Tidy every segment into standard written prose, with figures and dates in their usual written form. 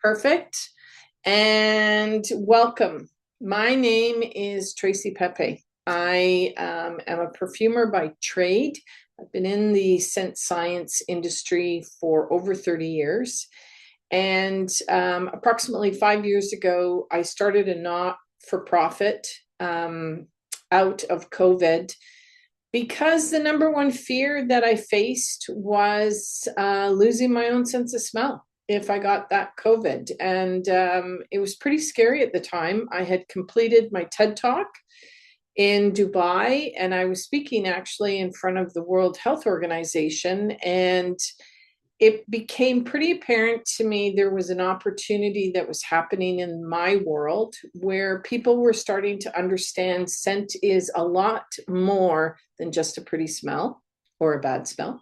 Perfect. And welcome. My name is Tracy Pepe. I am a perfumer by trade. I've been in the scent science industry for over 30 years. And approximately 5 years ago, I started a not-for-profit out of COVID because the number one fear that I faced was losing my own sense of smell if I got that COVID. And it was pretty scary at the time. I had completed my TED Talk in Dubai, and I was speaking actually in front of the World Health Organization. And it became pretty apparent to me there was an opportunity that was happening in my world where people were starting to understand scent is a lot more than just a pretty smell or a bad smell.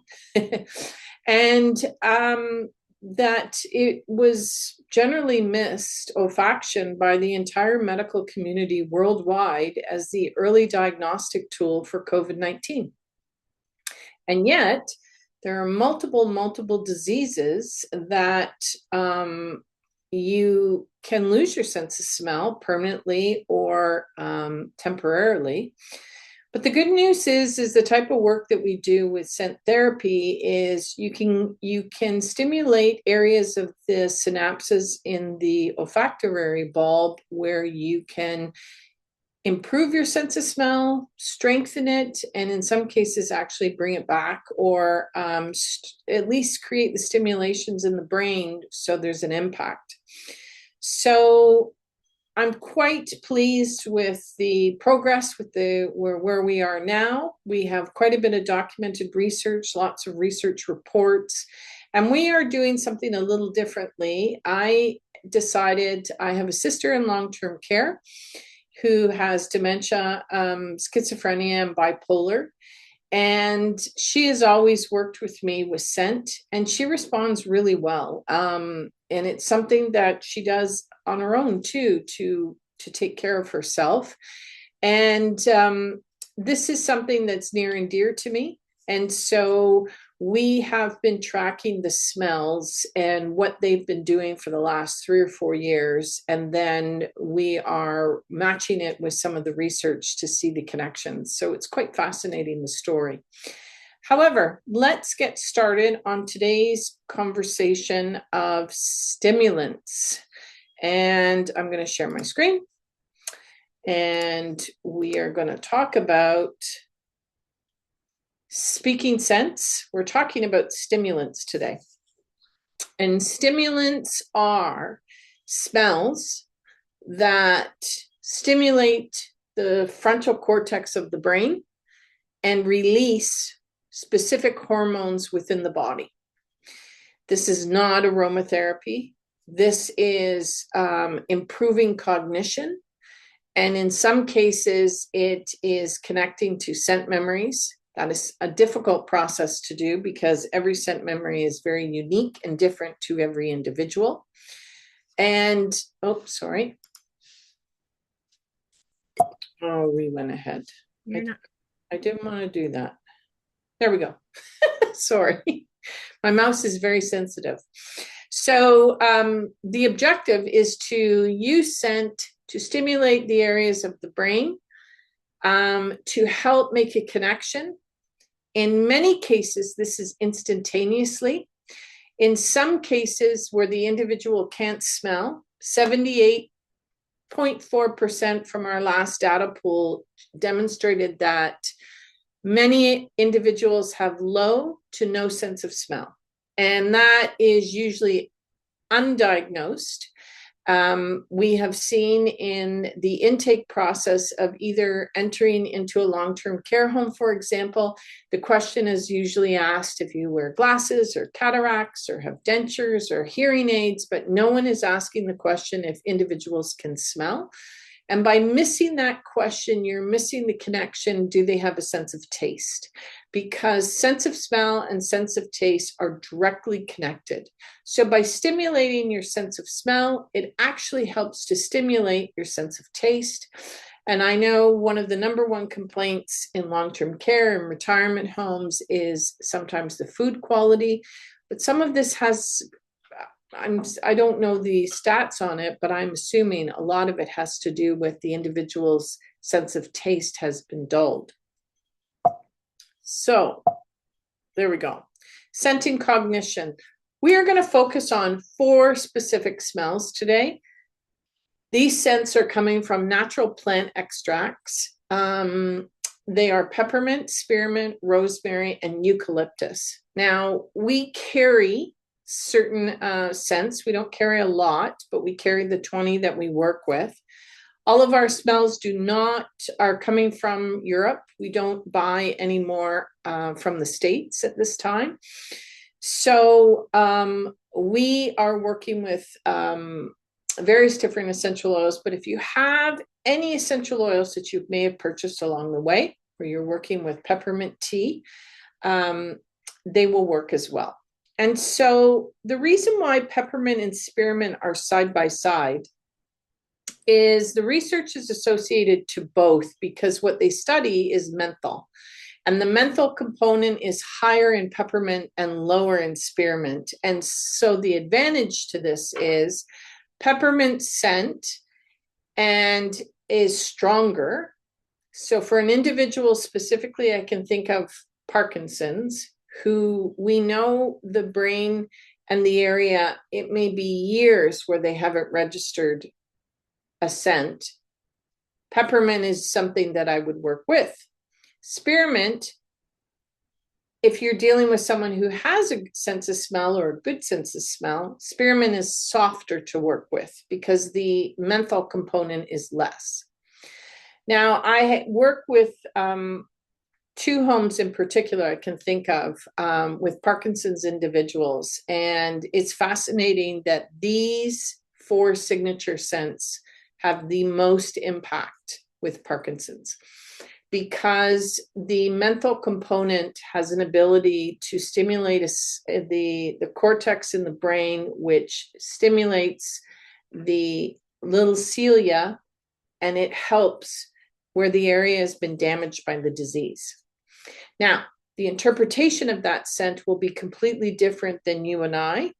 And that it was generally missed olfaction by the entire medical community worldwide as the early diagnostic tool for COVID-19. And yet, there are multiple diseases that you can lose your sense of smell permanently or temporarily. But the good news is the type of work that we do with scent therapy is you can stimulate areas of the synapses in the olfactory bulb where you can improve your sense of smell, strengthen it, and in some cases actually bring it back, or at least create the stimulations in the brain so there's an impact. So I'm quite pleased with the progress with where we are now. We have quite a bit of documented research, lots of research reports, and we are doing something a little differently. I decided I have a sister in long-term care who has dementia, schizophrenia, and bipolar. And she has always worked with me with scent, and she responds really well. And it's something that she does on her own too, to take care of herself. And this is something that's near and dear to me. And so we have been tracking the smells and what they've been doing for the last 3 or 4 years. And then we are matching it with some of the research to see the connections. So it's quite fascinating, the story. However, let's get started on today's conversation of stimulants. And I'm going to share my screen. And we are going to talk about speaking scents. We're talking about stimulants today. And stimulants are smells that stimulate the frontal cortex of the brain and release specific hormones within the body. This is not aromatherapy. This is improving cognition. And in some cases, it is connecting to scent memories. That is a difficult process to do because every scent memory is very unique and different to every individual. And, oh, sorry. Oh, we went ahead. I didn't want to do that. There we go. Sorry. My mouse is very sensitive. So the objective is to use scent to stimulate the areas of the brain to help make a connection. In many cases, this is instantaneously. In some cases where the individual can't smell, 78.4% from our last data pool demonstrated that many individuals have low to no sense of smell. And that is usually undiagnosed. We have seen in the intake process of either entering into a long-term care home, for example, the question is usually asked if you wear glasses or cataracts or have dentures or hearing aids, but no one is asking the question if individuals can smell. And by missing that question, you're missing the connection. Do they have a sense of taste? Because sense of smell and sense of taste are directly connected. So by stimulating your sense of smell, it actually helps to stimulate your sense of taste. And I know one of the number one complaints in long-term care and retirement homes is sometimes the food quality, but some of this has I don't know the stats on it, but I'm assuming a lot of it has to do with the individual's sense of taste has been dulled. So there we go. Scenting cognition. We are going to focus on 4 specific smells today. These scents are coming from natural plant extracts. They are peppermint, spearmint, rosemary, and eucalyptus. Now, we carry certain scents. We don't carry a lot, but we carry the 20 that we work with. All of our smells are coming from Europe. We don't buy any more from the States at this time. So we are working with various different essential oils, but if you have any essential oils that you may have purchased along the way, or you're working with peppermint tea, they will work as well. And so the reason why peppermint and spearmint are side by side is the research is associated to both because what they study is menthol. And the menthol component is higher in peppermint and lower in spearmint. And so the advantage to this is peppermint scent and is stronger. So for an individual specifically, I can think of Parkinson's, who we know the brain and the area, it may be years where they haven't registered a scent. Peppermint is something that I would work with. Spearmint, if you're dealing with someone who has a sense of smell or a good sense of smell, spearmint is softer to work with because the menthol component is less. Now, I work with 2 homes in particular I can think of with Parkinson's individuals, and it's fascinating that these 4 signature scents have the most impact with Parkinson's, because the menthol component has an ability to stimulate the cortex in the brain, which stimulates the little cilia, and it helps where the area has been damaged by the disease. Now, the interpretation of that scent will be completely different than you and I,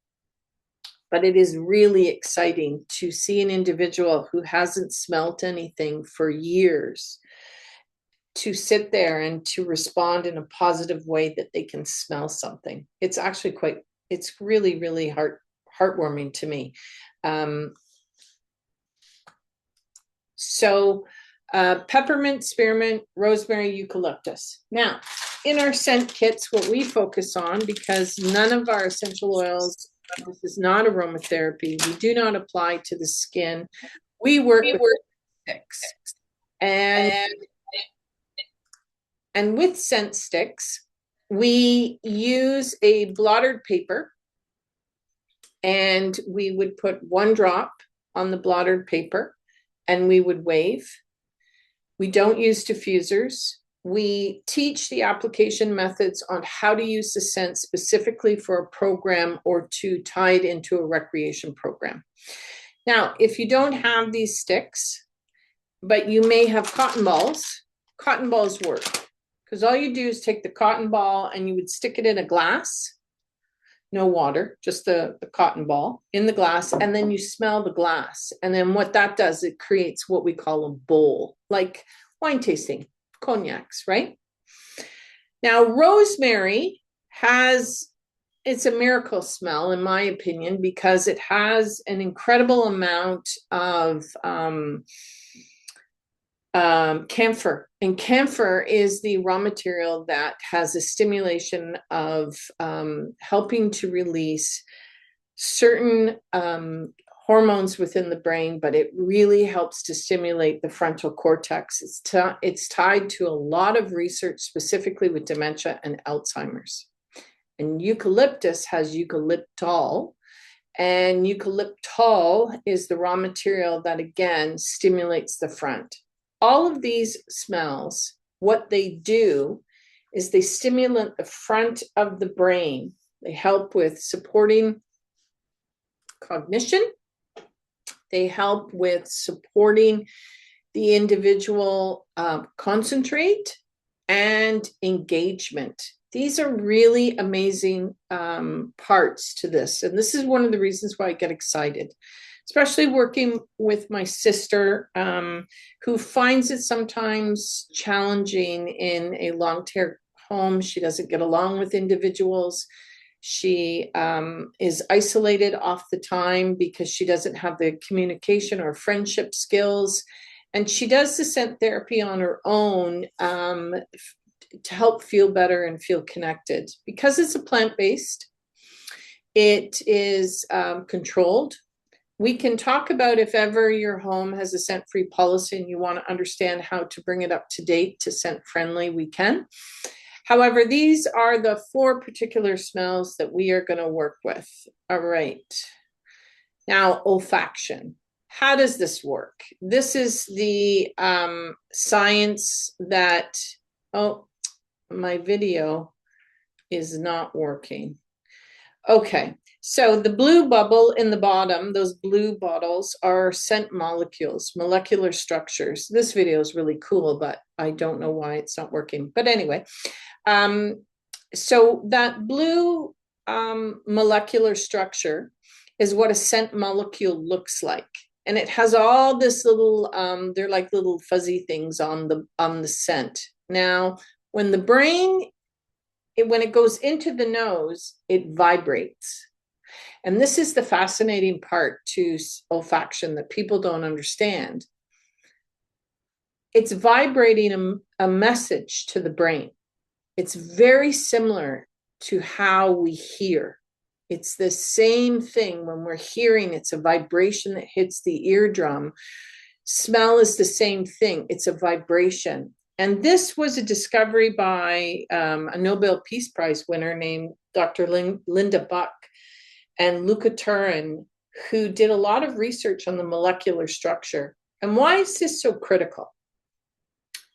but it is really exciting to see an individual who hasn't smelt anything for years to sit there and to respond in a positive way that they can smell something. It's actually it's really, really heartwarming to me. Peppermint, spearmint, rosemary, eucalyptus. Now, in our scent kits, what we focus on, because none of our essential oils, this is not aromatherapy, we do not apply to the skin. We work with sticks. And with scent sticks, we use a blotted paper, and we would put 1 drop on the blotted paper, and we would wave. We don't use diffusers. We teach the application methods on how to use the scent specifically for a program or to tie it into a recreation program. Now, if you don't have these sticks, but you may have cotton balls work. Because all you do is take the cotton ball and you would stick it in a glass, no water, just the cotton ball in the glass, and then you smell the glass. And then what that does, it creates what we call a bowl, like wine tasting, cognacs, right? Now, rosemary it's a miracle smell, in my opinion, because it has an incredible amount of camphor. And camphor is the raw material that has a stimulation of helping to release certain hormones within the brain, but it really helps to stimulate the frontal cortex. It's tied to a lot of research, specifically with dementia and Alzheimer's. And eucalyptus has eucalyptol, and eucalyptol is the raw material that, again, stimulates the front. All of these smells, what they do is they stimulate the front of the brain. They help with supporting cognition. They help with supporting the individual concentrate and engagement. These are really amazing parts to this. And this is one of the reasons why I get excited, especially working with my sister, who finds it sometimes challenging in a long-term home. She doesn't get along with individuals. She is isolated off the time because she doesn't have the communication or friendship skills. And she does the scent therapy on her own to help feel better and feel connected. Because it's a plant-based, it is controlled. We can talk about if ever your home has a scent-free policy and you want to understand how to bring it up to date to scent-friendly, we can. However, these are the 4 particular smells that we are going to work with. All right. Now, olfaction. How does this work? This is the science that, oh, my video is not working. Okay, so the blue bubble in the bottom, those blue bottles are scent molecules, molecular structures. This video is really cool, but I don't know why it's not working. But anyway, so that blue molecular structure is what a scent molecule looks like. And it has all this little, they're like little fuzzy things on the scent. Now, when the brain, when it goes into the nose, it vibrates. And this is the fascinating part to olfaction that people don't understand. It's vibrating a message to the brain. It's very similar to how we hear. It's the same thing when we're hearing. It's a vibration that hits the eardrum. Smell is the same thing. It's a vibration. And this was a discovery by a Nobel Peace Prize winner named Dr. Linda Buck and Luca Turin, who did a lot of research on the molecular structure. And why is this so critical?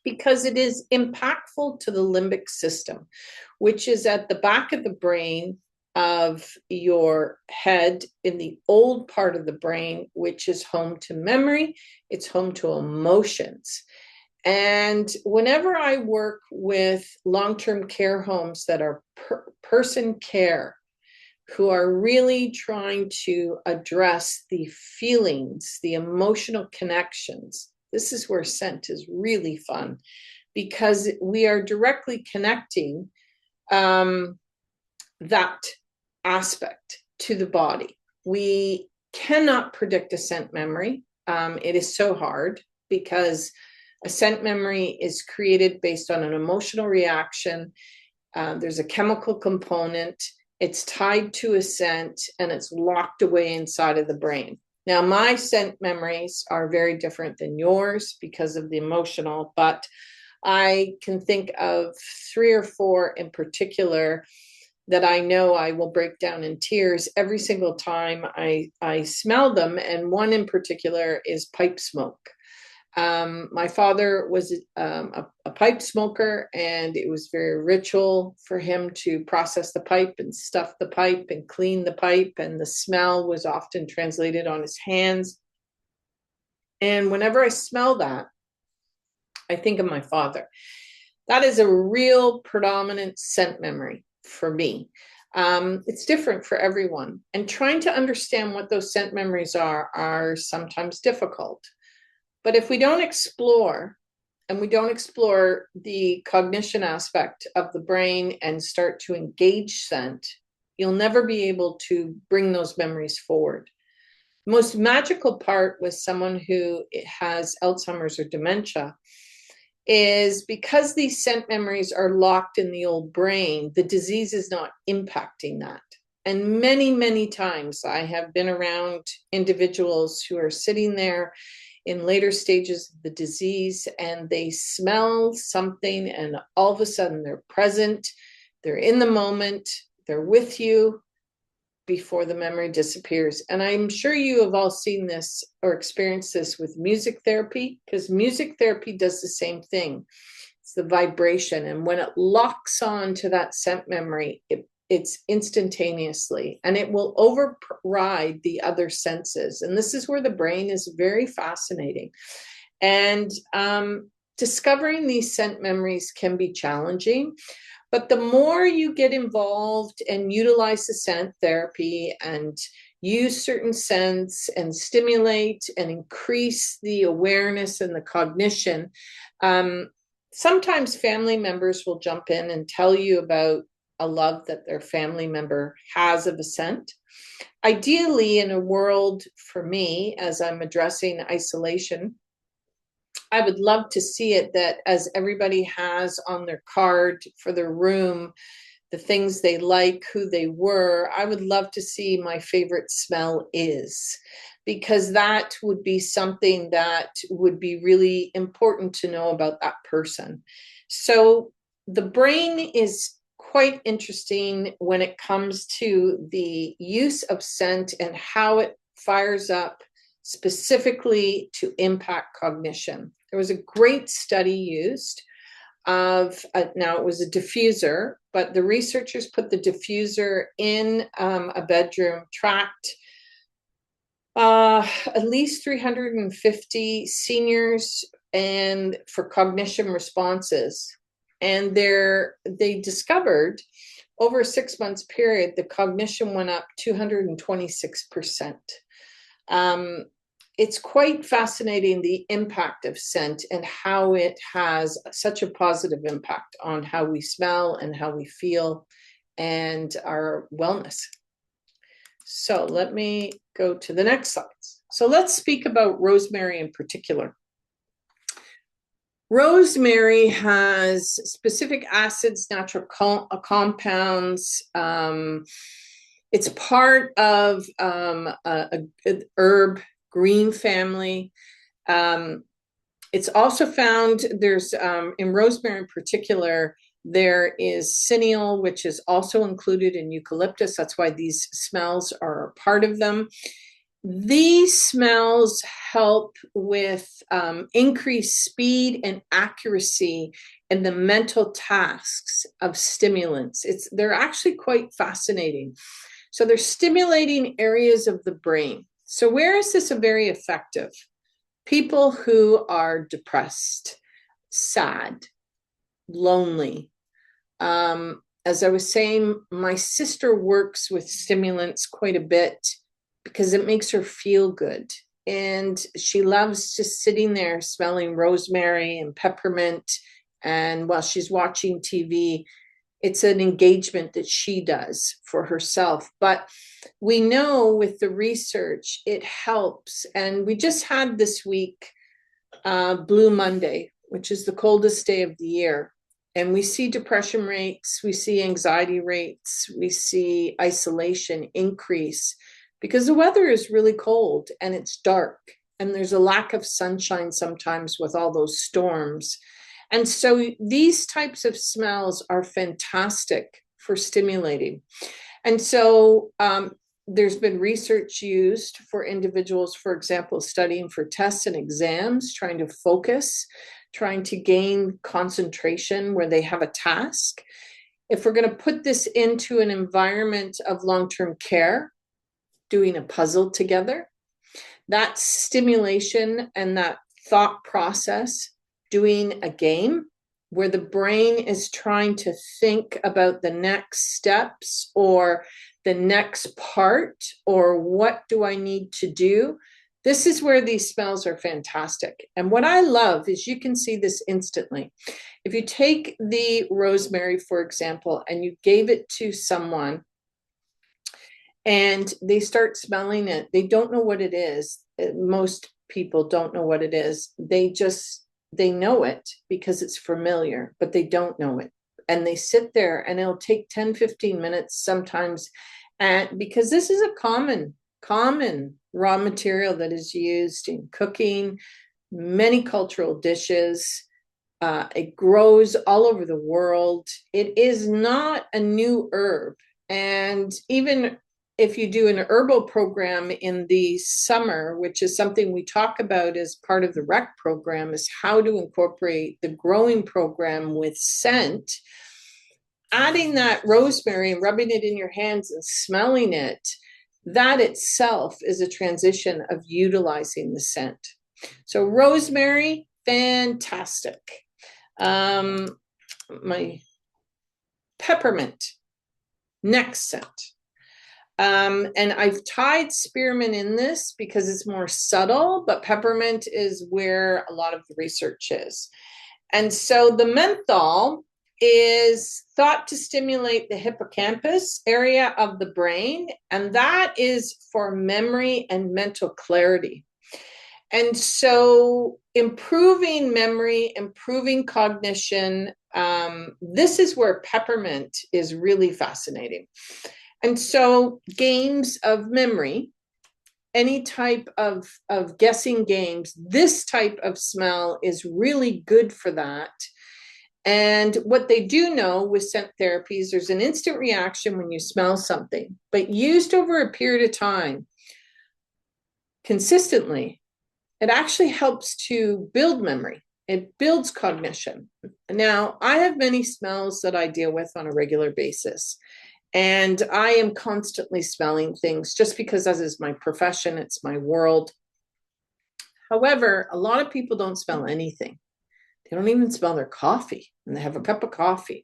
Because it is impactful to the limbic system, which is at the back of the brain of your head, in the old part of the brain, which is home to memory. It's home to emotions. And whenever I work with long-term care homes that are person care, who are really trying to address the feelings, the emotional connections, this is where scent is really fun, because we are directly connecting that aspect to the body. We cannot predict a scent memory. It is so hard, because a scent memory is created based on an emotional reaction. There's a chemical component. It's tied to a scent, and it's locked away inside of the brain. Now, my scent memories are very different than yours because of the emotional, but I can think of 3 or 4 in particular that I know I will break down in tears every single time I smell them. And one in particular is pipe smoke. My father was a pipe smoker, and it was very ritual for him to process the pipe and stuff the pipe and clean the pipe, and the smell was often translated on his hands. And whenever I smell that, I think of my father. That is a real predominant scent memory for me. It's different for everyone, and trying to understand what those scent memories are sometimes difficult. But if we don't explore, and we don't explore the cognition aspect of the brain and start to engage scent, you'll never be able to bring those memories forward. The most magical part with someone who has Alzheimer's or dementia is because these scent memories are locked in the old brain, the disease is not impacting that. And many, many times I have been around individuals who are sitting there in later stages of the disease, and they smell something, and all of a sudden they're present, they're in the moment, they're with you before the memory disappears. And I'm sure you have all seen this or experienced this with music therapy, because music therapy does the same thing. It's the vibration, and when it locks on to that scent memory, it's instantaneously, and it will override the other senses. And this is where the brain is very fascinating. And discovering these scent memories can be challenging. But the more you get involved and utilize the scent therapy and use certain scents and stimulate and increase the awareness and the cognition, sometimes family members will jump in and tell you about a love that their family member has of a scent. Ideally, in a world for me, as I'm addressing isolation, I would love to see it that as everybody has on their card for their room, the things they like, who they were, I would love to see my favorite smell is, because that would be something that would be really important to know about that person. So the brain is quite interesting when it comes to the use of scent and how it fires up specifically to impact cognition. There was a great study used of, now it was a diffuser, but the researchers put the diffuser in a bedroom, tracked at least 350 seniors and for cognition responses. And they discovered over a 6 months period, the cognition went up 226%. It's quite fascinating, the impact of scent and how it has such a positive impact on how we smell and how we feel and our wellness. So let me go to the next slide. So let's speak about rosemary in particular. Rosemary has specific acids, natural compounds. It's part of an herb green family. It's also found, there's in rosemary in particular, there is cineol, which is also included in eucalyptus. That's why these smells are a part of them. These smells help with increased speed and accuracy in the mental tasks of stimulants. They're actually quite fascinating. So they're stimulating areas of the brain. So where is this very effective? People who are depressed, sad, lonely. As I was saying, my sister works with stimulants quite a bit because it makes her feel good. And she loves just sitting there smelling rosemary and peppermint. And while she's watching TV, it's an engagement that she does for herself. But we know with the research, it helps. And we just had this week Blue Monday, which is the coldest day of the year. And we see depression rates, we see anxiety rates, we see isolation increase because the weather is really cold and it's dark and there's a lack of sunshine sometimes with all those storms. And so these types of smells are fantastic for stimulating. And so there's been research used for individuals, for example, studying for tests and exams, trying to focus, trying to gain concentration where they have a task. If we're going to put this into an environment of long-term care, doing a puzzle together, that stimulation and that thought process, doing a game where the brain is trying to think about the next steps or the next part or what do I need to do. This is where these smells are fantastic. And what I love is you can see this instantly. If you take the rosemary, for example, and you gave it to someone and they start smelling it, they don't know what it is. Most people don't know what it is. They know it because it's familiar, but they don't know it. And they sit there and it'll take 10, 15 minutes sometimes. And because this is a common raw material that is used in cooking, many cultural dishes. It grows all over the world. It is not a new herb. And even if you do an herbal program in the summer, which is something we talk about as part of the REC program, is how to incorporate the growing program with scent. Adding that rosemary and rubbing it in your hands and smelling it, that itself is a transition of utilizing the scent. So rosemary, fantastic. My Peppermint, next scent. And I've tied spearmint in this because it's more subtle, but peppermint is where a lot of the research is. And so the menthol is thought to stimulate the hippocampus area of the brain, and that is for memory and mental clarity. And so improving memory, improving cognition, this is where peppermint is really fascinating. And so games of memory, any type of guessing games, this type of smell is really good for that. And what they do know with scent therapies, there's an instant reaction when you smell something, but used over a period of time, consistently, it actually helps to build memory. It builds cognition. Now, I have many smells that I deal with on a regular basis, and I am constantly smelling things just because as is my profession, it's my world. However, a lot of people don't smell anything. They don't even smell their coffee, and they have a cup of coffee.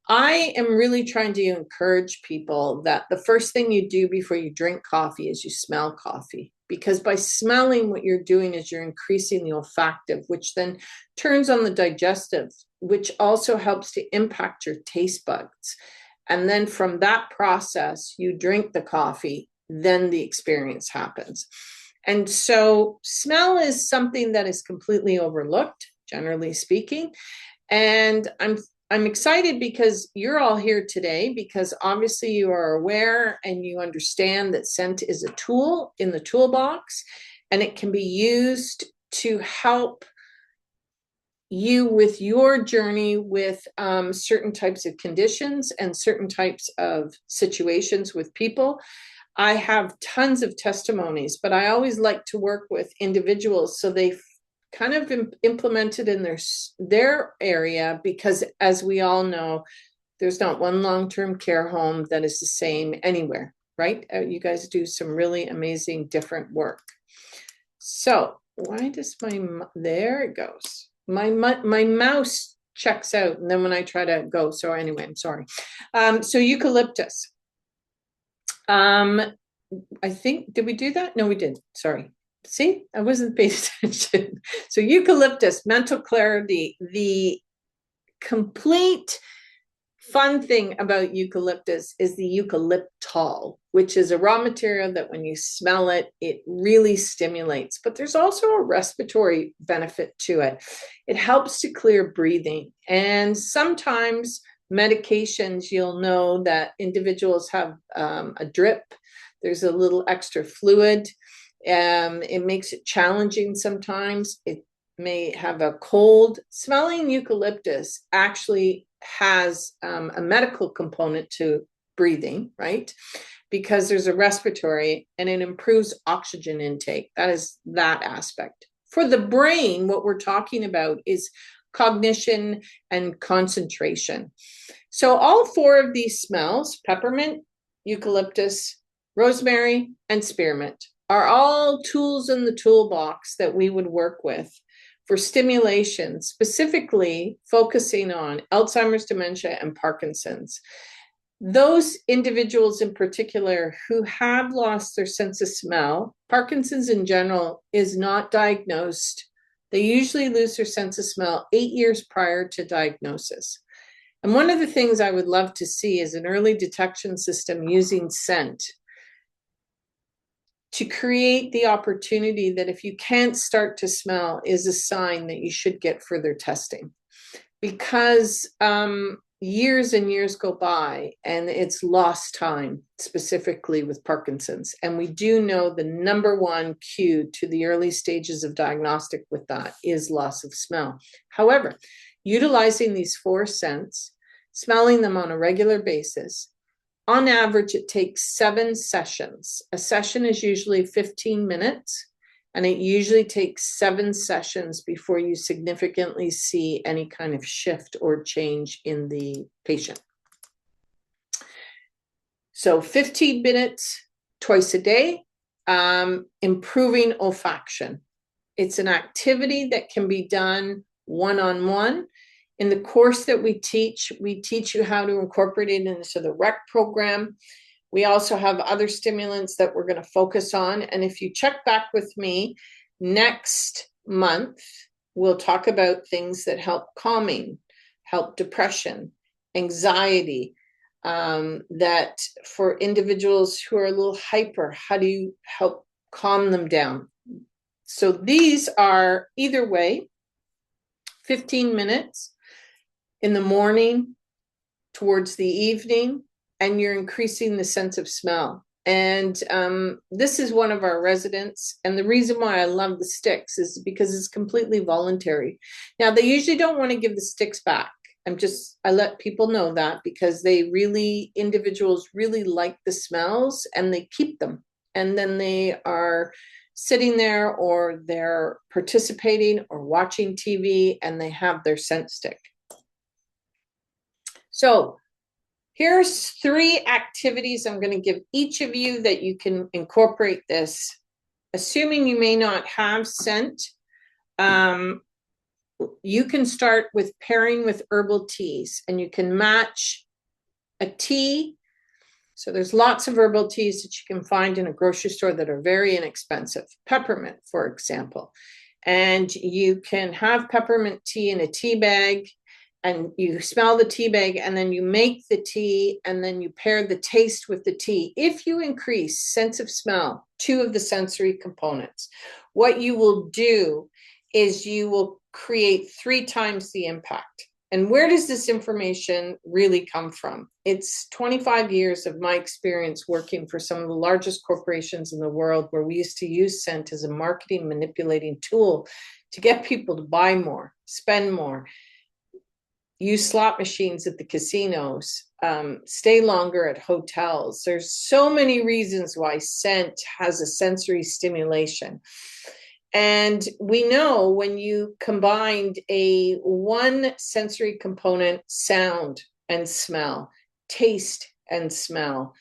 I am really trying to encourage people that the first thing you do before you drink coffee is you smell coffee, because by smelling, what you're doing is you're increasing the olfactive, which then turns on the digestive, which also helps to impact your taste buds. And then from that process, you drink the coffee, then the experience happens. And so smell is something that is completely overlooked, generally speaking. And I'm excited because you're all here today, because obviously you are aware and you understand that scent is a tool in the toolbox, and it can be used to help you with your journey with certain types of conditions and certain types of situations with people. I have tons of testimonies, but I always like to work with individuals so they kind of implemented in their area, because as we all know, there's not one long-term care home that is the same anywhere, right? You guys do some really amazing different work. So why does there it goes. My mouse checks out, and then when I try to go, so anyway, I'm sorry. So eucalyptus. I think, did we do that? No, we didn't. Sorry. See, I wasn't paying attention. So eucalyptus, mental clarity. The complete fun thing about eucalyptus is the eucalyptol, which is a raw material that when you smell it, it really stimulates. But there's also a respiratory benefit to it. It helps to clear breathing. And sometimes medications, you'll know that individuals have a drip. There's a little extra fluid. It makes it challenging sometimes. It may have a cold. Smelling eucalyptus actually has a medical component to breathing, right? Because there's a respiratory, and it improves oxygen intake. That is that aspect. For the brain, what we're talking about is cognition and concentration. So all four of these smells, peppermint, eucalyptus, rosemary, and spearmint, are all tools in the toolbox that we would work with for stimulation, specifically focusing on Alzheimer's, dementia, and Parkinson's. Those individuals in particular who have lost their sense of smell, Parkinson's in general is not diagnosed. They usually lose their sense of smell 8 years prior to diagnosis. And one of the things I would love to see is an early detection system using scent to create the opportunity that if you can't start to smell is a sign that you should get further testing, because years and years go by and it's lost time, specifically with Parkinson's. And we do know the number one cue to the early stages of diagnostic with that is loss of smell. However, utilizing these four scents, smelling them on a regular basis, on average, it takes 7 sessions. A session is usually 15 minutes, and it usually takes 7 sessions before you significantly see any kind of shift or change in the patient. So 15 minutes twice a day, improving olfaction. It's an activity that can be done one-on-one. In the course that we teach you how to incorporate it into the rec program. We also have other stimulants that we're going to focus on. And if you check back with me next month, we'll talk about things that help calming, help depression, anxiety, that for individuals who are a little hyper, how do you help calm them down? So these are either way, 15 minutes in the morning, towards the evening, and you're increasing the sense of smell. And this is one of our residents. And the reason why I love the sticks is because it's completely voluntary. Now, they usually don't want to give the sticks back. I let people know that because individuals really like the smells and they keep them. And then they are sitting there or they're participating or watching TV and they have their scent stick. So here's 3 activities I'm going to give each of you that you can incorporate this. Assuming you may not have scent, you can start with pairing with herbal teas, and you can match a tea. So there's lots of herbal teas that you can find in a grocery store that are very inexpensive. Peppermint, for example. And you can have peppermint tea in a tea bag, and you smell the tea bag, and then you make the tea, and then you pair the taste with the tea. If you increase sense of smell, 2 of the sensory components, what you will do is you will create 3 times the impact. And where does this information really come from? It's 25 years of my experience working for some of the largest corporations in the world, where we used to use scent as a marketing manipulating tool to get people to buy more, spend more, use slot machines at the casinos, stay longer at hotels. There's so many reasons why scent has a sensory stimulation. And we know when you combined one sensory component, sound and smell, taste and smell,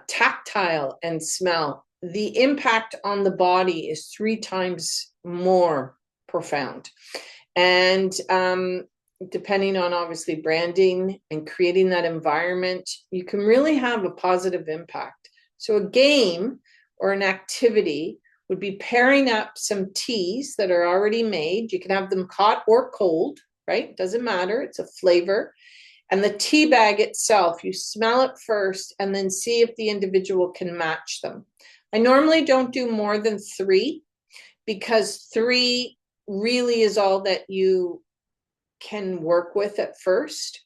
tactile and smell, the impact on the body is 3 times more profound. And depending on obviously branding and creating that environment, you can really have a positive impact. So a game or an activity would be pairing up some teas that are already made. You can have them hot or cold, right? Doesn't matter. It's a flavor. And the tea bag itself, you smell it first and then see if the individual can match them. I normally don't do more than 3 because 3 really is all that you can work with at first.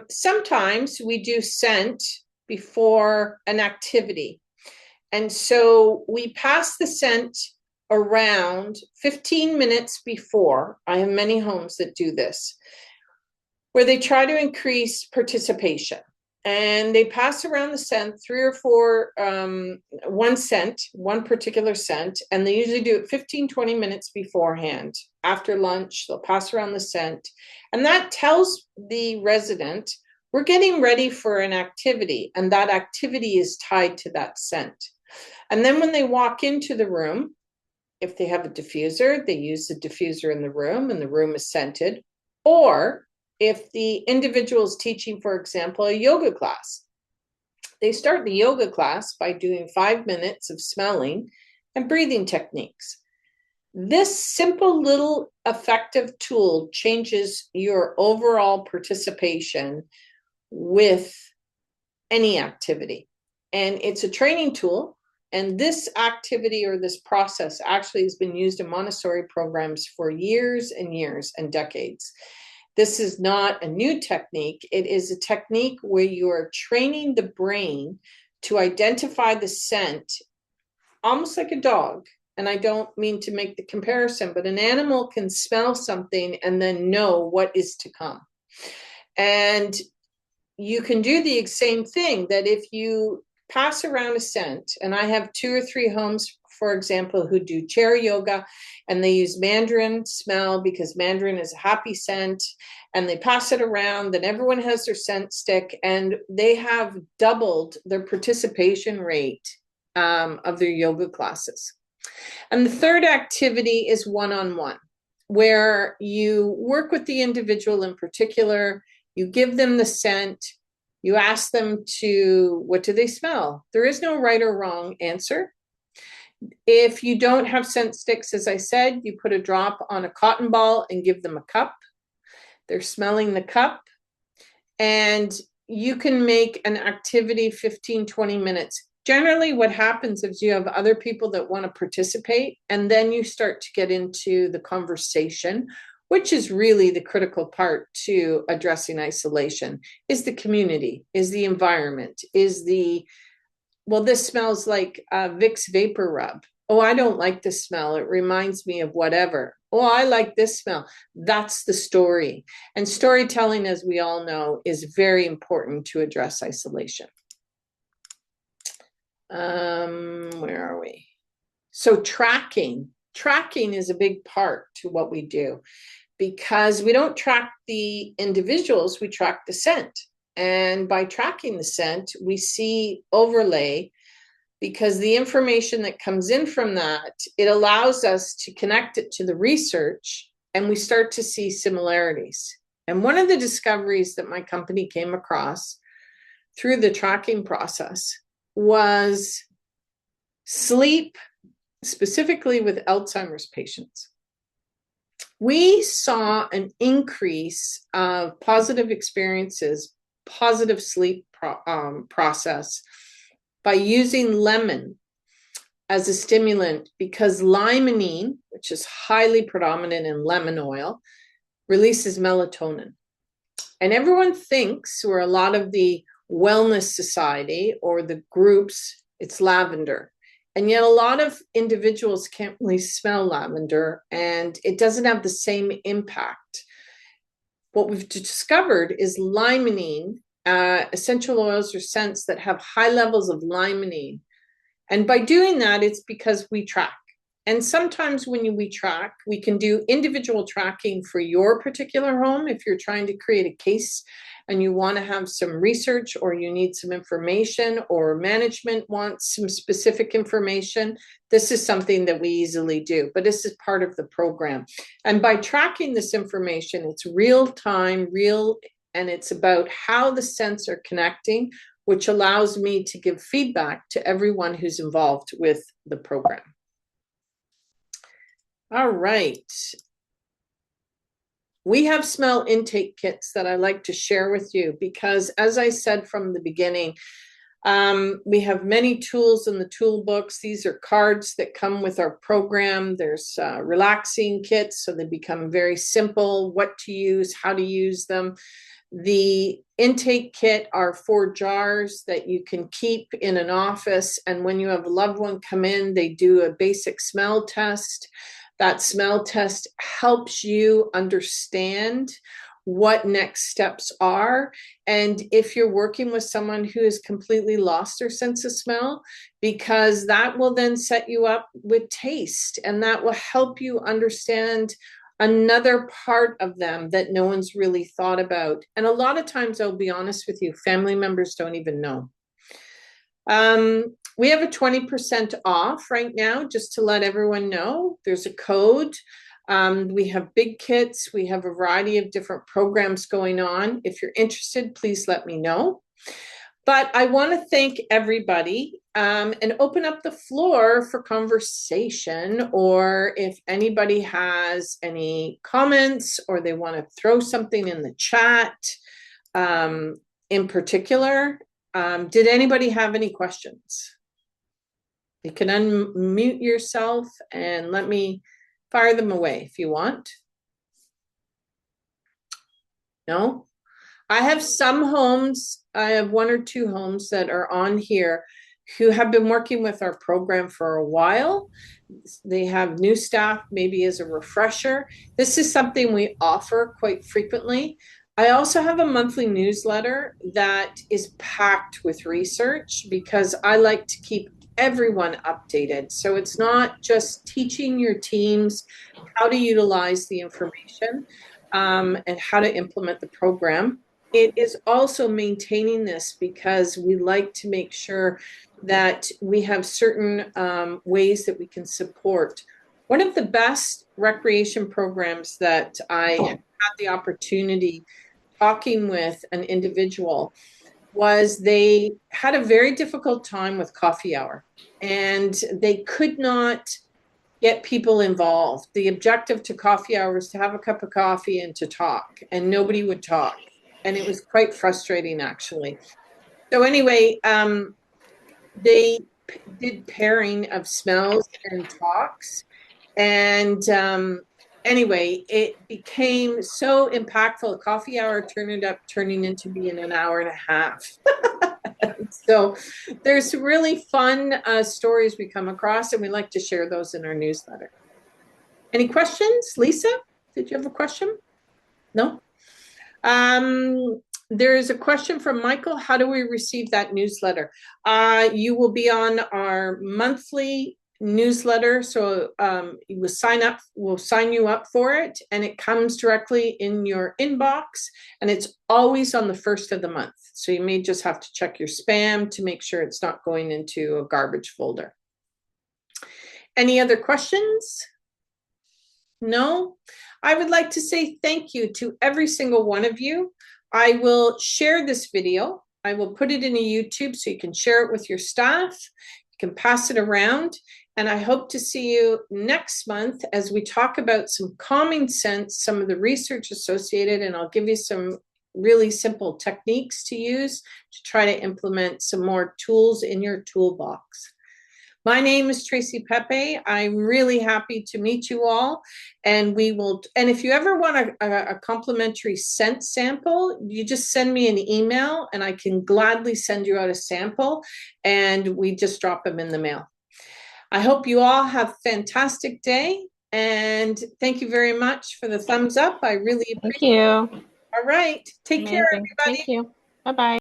Sometimes we do scent before an activity. And so we pass the scent around 15 minutes before. I have many homes that do this, where they try to increase participation. And they pass around the scent, 3 or 4, one particular scent, and they usually do it 15, 20 minutes beforehand. After lunch, they'll pass around the scent. And that tells the resident, we're getting ready for an activity, and that activity is tied to that scent. And then when they walk into the room, if they have a diffuser, they use the diffuser in the room, and the room is scented. Or if the individual is teaching, for example, a yoga class, they start the yoga class by doing 5 minutes of smelling and breathing techniques. This simple little effective tool changes your overall participation with any activity. And it's a training tool. And this activity or this process actually has been used in Montessori programs for years and years and decades. This is not a new technique. It is a technique where you are training the brain to identify the scent, almost like a dog. And I don't mean to make the comparison, but an animal can smell something and then know what is to come. And you can do the same thing, that if you pass around a scent, and I have 2 or 3 homes, for example, who do chair yoga, and they use mandarin smell because mandarin is a happy scent, and they pass it around, and everyone has their scent stick, and they have doubled their participation rate of their yoga classes. And the third activity is one-on-one. where you work with the individual in particular, you give them the scent, you ask them what do they smell? There is no right or wrong answer. If you don't have scent sticks, as I said, you put a drop on a cotton ball and give them a cup. They're smelling the cup, and you can make an activity 15, 20 minutes. Generally, what happens is you have other people that want to participate, and then you start to get into the conversation, which is really the critical part to addressing isolation, is the community, is the environment, is well, this smells like Vicks Vapor Rub. Oh, I don't like this smell. It reminds me of whatever. Oh, I like this smell. That's the story. And storytelling, as we all know, is very important to address isolation. Where are we? So tracking is a big part to what we do, because we don't track the individuals, we track the scent. And by tracking the scent, we see overlay, because the information that comes in from that, it allows us to connect it to the research, and we start to see similarities. And one of the discoveries that my company came across through the tracking process was sleep, specifically with Alzheimer's patients. We saw an increase of positive experiences, positive sleep process, by using lemon as a stimulant, because limonene, which is highly predominant in lemon oil, releases melatonin. And everyone thinks, or a lot of the wellness society or the groups, it's lavender. And yet a lot of individuals can't really smell lavender, and it doesn't have the same impact. What we've discovered is limonene, essential oils or scents that have high levels of limonene. And by doing that, it's because we track. And sometimes when we track, we can do individual tracking for your particular home. If you're trying to create a case and you want to have some research, or you need some information, or management wants some specific information, this is something that we easily do. But this is part of the program. And by tracking this information, it's real time, and it's about how the scents are connecting, which allows me to give feedback to everyone who's involved with the program. All right. We have smell intake kits that I like to share with you, because as I said from the beginning, we have many tools in the toolbox. These are cards that come with our program. There's relaxing kits, so they become very simple, what to use, how to use them. The intake kit are 4 jars that you can keep in an office, and when you have a loved one come in, they do a basic smell test. That smell test helps you understand what next steps are. And if you're working with someone who has completely lost their sense of smell, because that will then set you up with taste, and that will help you understand another part of them that no one's really thought about. And a lot of times, I'll be honest with you, family members don't even know. We have a 20% off right now, just to let everyone know. There's a code. We have big kits. We have a variety of different programs going on. If you're interested, please let me know. But I want to thank everybody and open up the floor for conversation, or if anybody has any comments or they want to throw something in the chat in particular. Did anybody have any questions? You can unmute yourself and let me fire them away if you want. No? I have some homes, I have 1 or 2 homes that are on here who have been working with our program for a while. They have new staff, maybe as a refresher. This is something we offer quite frequently. I also have a monthly newsletter that is packed with research, because I like to keep everyone updated. So it's not just teaching your teams how to utilize the information and how to implement the program. It is also maintaining this, because we like to make sure that we have certain ways that we can support One of the best recreation programs that I had the opportunity talking with an individual was they had a very difficult time with coffee hour, and they could not get people involved. The objective to coffee hour was to have a cup of coffee and to talk, and nobody would talk. And it was quite frustrating, actually. So, anyway, they did pairing of smells and talks. And anyway, it became so impactful. Coffee hour turning into being an hour and a half. So there's really fun stories we come across, and we like to share those in our newsletter. Any questions? Lisa, did you have a question? No? There's a question from Michael. How do we receive that newsletter? You will be on our monthly newsletter. So you will sign up, we'll sign you up for it, and it comes directly in your inbox, and it's always on the first of the month. So you may just have to check your spam to make sure it's not going into a garbage folder. Any other questions? No? I would like to say thank you to every single one of you. I will share this video. I will put it in a YouTube so you can share it with your staff. You can pass it around. And I hope to see you next month as we talk about some calming scents, some of the research associated, and I'll give you some really simple techniques to use to try to implement some more tools in your toolbox. My name is Tracy Pepe. I'm really happy to meet you all. And if you ever want a complimentary scent sample, you just send me an email and I can gladly send you out a sample, and we just drop them in the mail. I hope you all have a fantastic day, and thank you very much for the thumbs up. I really appreciate it. Thank you. All right. Take care, everybody. Thank you. Bye-bye.